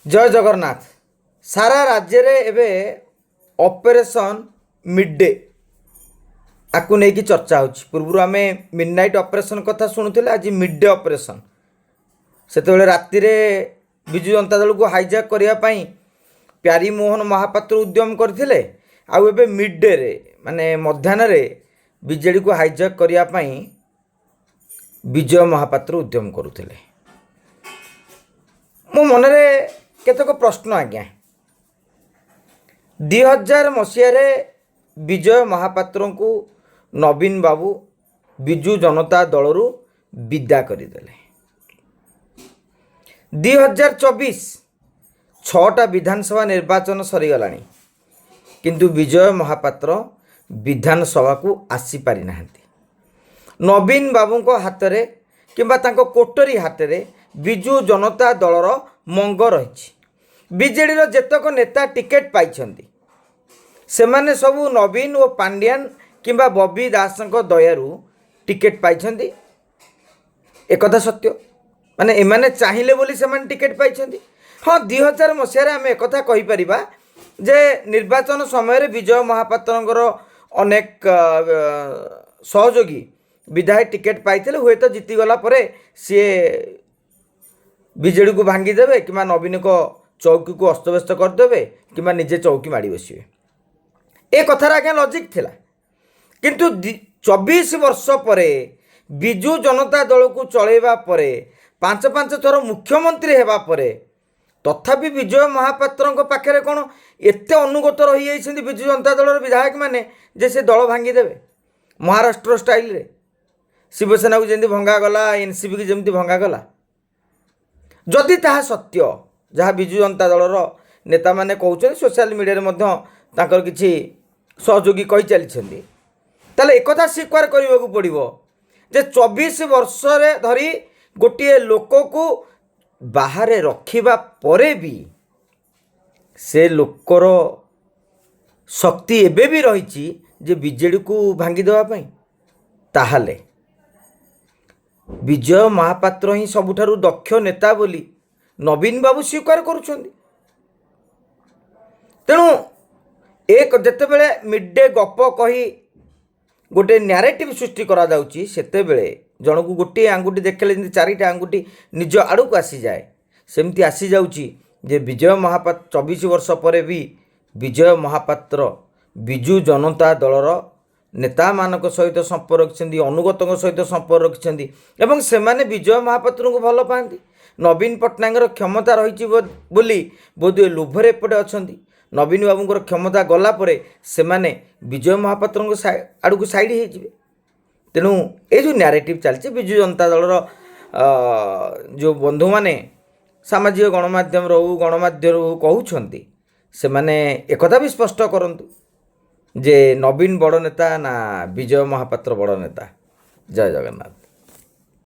जय जगन्नाथ। सारा राज्य रे एबे ऑपरेशन मिड डे आकु नहीं कि चर्चा होची। पूर्व आम मिडनाइट ऑपरेशन कथा शुणुले, आज मिड डे ऑपरेशन से राति विजु जनता दल को हाईजैक करने प्यारी मोहन महापात्र उद्यम करते आउ मिड डे रे माने मध्याह्न बीजेडी को हाईजैक करने विजय महापात्र उद्यम करुले। मो मनरे केतक प्रश्न आज्ञा। 2000 मसीह विजय महापात्र को नवीन बाबू विजु जनता दलरू विदा करदेले। 2024 6टा विधानसभा निर्वाचन सरीगला किंतु विजय महापात्र विधानसभा को आसी पारि नाहंती। नवीन बाबू को हाथ रे किंबा तांको कोटरी हाथ रे विजु जनता दलर मंग रही। बीजेडी जेतक नेता टिकेट पाइछंती सेमाने सबू नवीन और पांड्यान किंबा बबी दास दयारू टिकेट पाइछंती। एक कथा सत्य, माने एमाने चाहिए बोली सेमाने टिकेट पाइछंती। हाँ, 2000 मसीह आम एक कही परिबा जे निर्वाचन समय विजय महापात्र अनेक सहयोगी विधायक टिकेट पाइथिले, हुए तो जीतीगला सी बीजेडी को भांगीदेवे कि नवीन को चौकी को अस्तव्यस्त करदे कि निजे चौकी माड़ी बसवे। ए कथार आज्ञा लॉजिक थिला, किंतु 24 वर्ष पर विजु जनता दल को चलैबा परे 5 थर मुख्यमंत्री हेबा परे तथापि विजय महापात्र पाखे कौन एत अनुगत रही जाइछन्ति विजु जनता दल विधायक माने जे से दल भांगीदेवे। महाराष्ट्र स्टाइल रे शिवसेना को जमी भंगागला, एनसीपी की जमी भंगागला। जदि ताहा सत्य जहाँ विजु जनता दलर नेता माने कहउछन्ति, सोशल मीडिया रे किछि सहयोगी कहि चलिछन्ति, ताले एकथा स्वीकार करबाकू पड़िबो जे 24 वर्ष रे धरी गोटे लोक को बाहर रखिबा परे भी से लोकर शक्ति एबे भी रही जे बीजेडी को भांगी देवा पई। ताहाले विजय महापात्र ही सबुठारु दक्ष नेता बोली नवीन बाबू स्वीकार करुछन्ति। तेणु एक जेतेबेले मिड डे गप कही गोटे न्यारेटिव सृष्टि करा जाउची, सेतेबेले जन को गोटे आंगुठी देखले जमी 4टा आंगुठी निज आड़ को आसी जाए, सेमती आसी जाउची जे विजय महापात्र 24 वर्ष पर भी विजय महापात्र विजु जनता दलर नेता मानक सहित संपर्क रखिछन्ति, अनुगतों सहित संपर्क रखिछन्ति एवं सेमाने विजय महापात्र को भल पाती। नवीन पट्टनायक क्षमता रही बोली बोधे लोभरे एपटे अच्छी। नवीन बाबूर क्षमता गला परे सेमाने विजय महापात्र आड़ को साइड हो। तेणु ये जो नैरेटिव चलती विजु जनता दलर जो बंधु माने सामाजिक गणमाध्यम रो गणमाध्यम रो कहउछन्ति से माने एकथा भी स्पष्ट करंतु जे नवीन बड़ नेता ना विजय महापात्र बड़ नेता। जय जगन्नाथ।